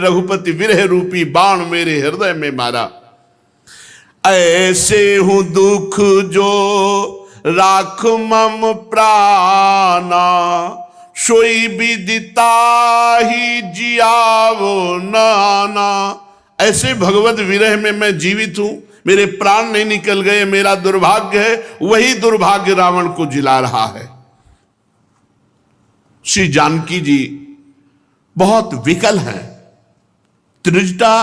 रघुपति विरह रूपी बाण मेरे हृदय में मारा। ऐसे हूं दुख जो राख मम प्राणा, सोई विदिता ही जियावो नाना। ऐसे भगवत विरह में मैं जीवित हूं, मेरे प्राण नहीं निकल गए, मेरा दुर्भाग्य है। वही दुर्भाग्य रावण को जिला रहा है। श्री जानकी जी बहुत विकल हैं, त्रिजटा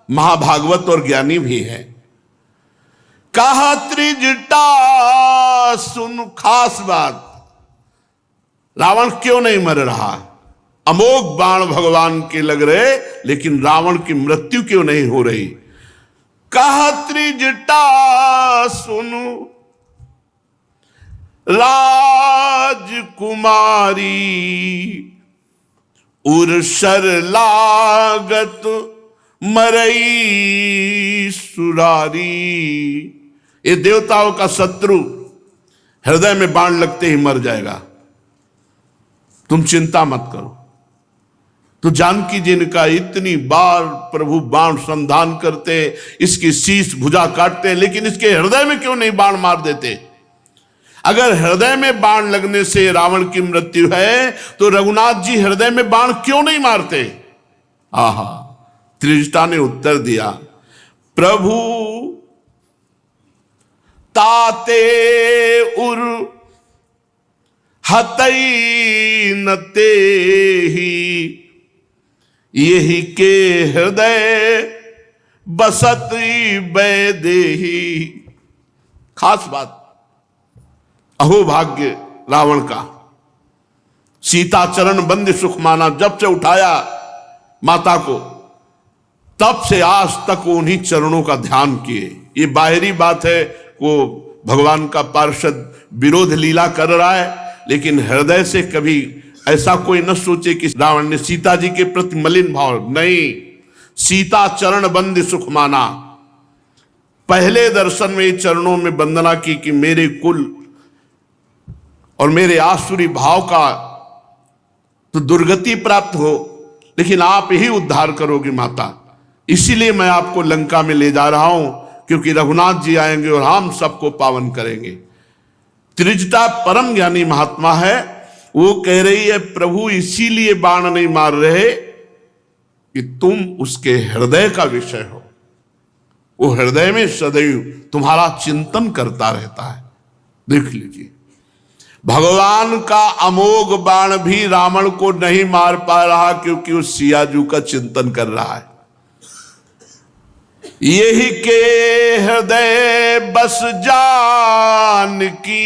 महाभागवत और ज्ञानी भी है। कहा त्रिजटा सुन खास बात, रावण क्यों नहीं मर रहा? अमोघ बाण भगवान के लग रहे, लेकिन रावण की मृत्यु क्यों नहीं हो रही? कहा त्रिजटा सुनु राजकुमारी, उर्सर लागत मरई सुरारी। ये देवताओं का शत्रु हृदय में बाण लगते ही मर जाएगा, तुम चिंता मत करो। तो जानकी जी ने कहा, इतनी बार प्रभु बाण संधान करते, इसकी शीश भुजा काटते, लेकिन इसके हृदय में क्यों नहीं बाण मार देते? अगर हृदय में बाण लगने से रावण की मृत्यु है, तो रघुनाथ जी हृदय में बाण क्यों नहीं मारते? आहा, त्रिजटा ने उत्तर दिया, प्रभु ताते उर हतई न तेहि, यही के हृदय बसत बैदेही। खास बात, अहो भाग्य रावण का। सीता चरण बंद सुख माना, जब से उठाया माता को, तब से आज तक उन्हीं चरणों का ध्यान किए। ये बाहरी बात है, वो भगवान का पार्षद विरोध लीला कर रहा है, लेकिन हृदय से कभी ऐसा कोई न सोचे कि रावण ने सीता जी के प्रति मलिन भाव नहीं। सीता चरण बंद सुख माना, पहले दर्शन में चरणों में वंदना की कि मेरे कुल और मेरे आसुरी भाव का तो दुर्गति प्राप्त हो, लेकिन आप ही उद्धार करोगे माता। इसीलिए मैं आपको लंका में ले जा रहा हूं, क्योंकि रघुनाथ जी आएंगे और हम सबको पावन करेंगे। त्रिजटा परम ज्ञानी महात्मा है, वो कह रही है, प्रभु इसीलिए बाण नहीं मार रहे कि तुम उसके हृदय का विषय हो। वो हृदय में सदैव तुम्हारा चिंतन करता रहता है। देख लीजिए, भगवान का अमोघ बाण भी रावण को नहीं मार पा रहा, क्योंकि वो सियाजू का चिंतन कर रहा है। यही के हृदय बस जानकी,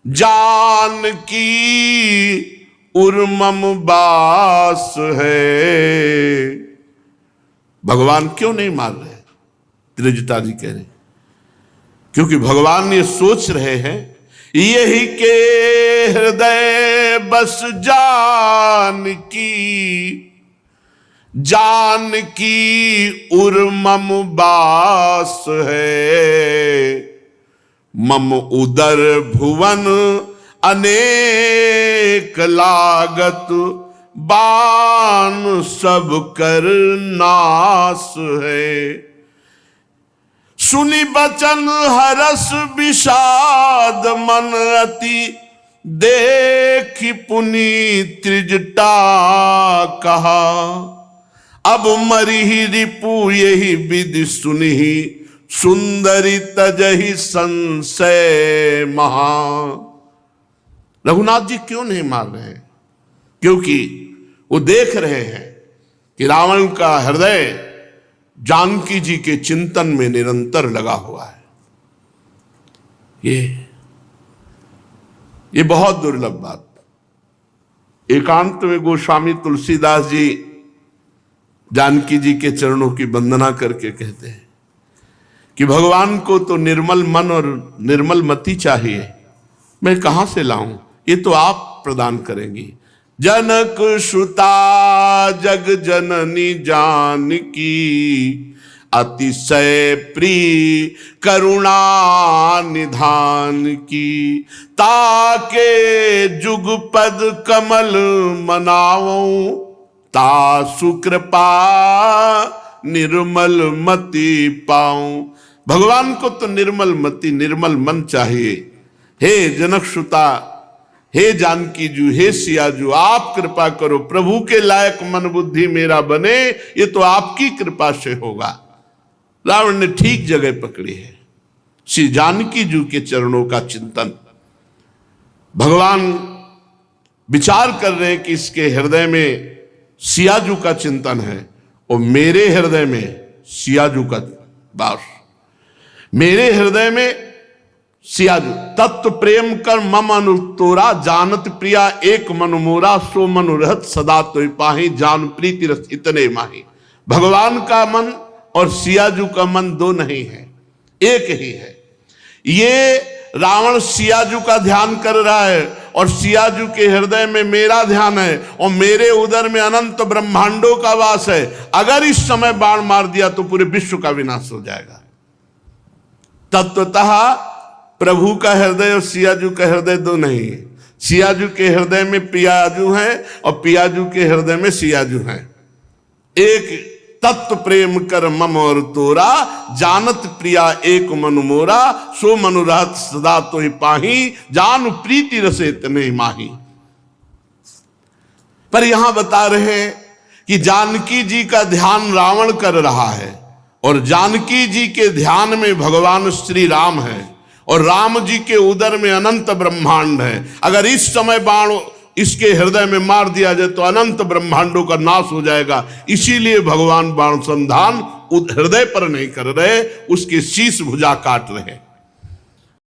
जानकी उर्मम बास है। भगवान क्यों नहीं मार रहे? त्रिजटा जी कह रहे, क्योंकि भगवान ये सोच रहे हैं, यही के हृदय बस जानकी, जानकी उर्मम बास है। मम उदर भुवन अनेक लागत, बाण सब कर नाश है। सुनि बचन हरस विषाद मन अति, देखि पुनि त्रिजटा कहा। अब मरिहि रिपु यही विधि सुनिहि, सुंदरी तजहि संशय महा। रघुनाथ जी क्यों नहीं मार रहे? क्योंकि वो देख रहे हैं कि रावण का हृदय जानकी जी के चिंतन में निरंतर लगा हुआ है। ये बहुत दुर्लभ बात। एकांत में गोस्वामी तुलसीदास जी जानकी जी के चरणों की वंदना करके कहते हैं कि भगवान को तो निर्मल मन और निर्मल मति चाहिए, मैं कहां से लाऊं? ये तो आप प्रदान करेंगी। जनक सुता जग जननी जानकी, अतिशय प्रिय करुणा निधान की। ताके जुगपद कमल मनाऊं, तासु कृपा निर्मल मति पाऊं। भगवान को तो निर्मल मति, निर्मल मन चाहिए। हे जनक सुता, हे जानकी जू, हे सियाजू, आप कृपा करो, प्रभु के लायक मन बुद्धि मेरा बने, ये तो आपकी कृपा से होगा। रावण ने ठीक जगह पकड़ी है, श्री जानकी जू के चरणों का चिंतन। भगवान विचार कर रहे कि इसके हृदय में सियाजू का चिंतन है और मेरे हृदय में सियाजू का वास, मेरे हृदय में सियाजू। तत्व प्रेम कर मम अनुतोरा, जानत प्रिया एक मनु मोरा, सो मनु रहत सदा तो पाही, जान प्रीति रस इतने माही। भगवान का मन और सियाजू का मन दो नहीं है, एक ही है। ये रावण सियाजू का ध्यान कर रहा है और सियाजू के हृदय में मेरा ध्यान है और मेरे उदर में अनंत ब्रह्मांडों का वास है। अगर इस समय बाण मार दिया तो पूरे विश्व का विनाश हो जाएगा। तत्वतः प्रभु का हृदय और सियाजू का हृदय दो नहीं है। सियाजू के हृदय में पियाजू है और पियाजू के हृदय में सियाजू है। एक तत्व प्रेम कर मम और तोरा, जानत प्रिया एक मनु मोरा, सो मनुरात सदा तो ही पाही, जान प्रीति रसे तने माही। पर यहां बता रहे कि जानकी जी का ध्यान रावण कर रहा है और जानकी जी के ध्यान में भगवान श्री राम है और राम जी के उदर में अनंत ब्रह्मांड है। अगर इस समय बाण इसके हृदय में मार दिया जाए तो अनंत ब्रह्मांडों का नाश हो जाएगा। इसीलिए भगवान बाण संधान हृदय पर नहीं कर रहे, उसके शीश भुजा काट रहे।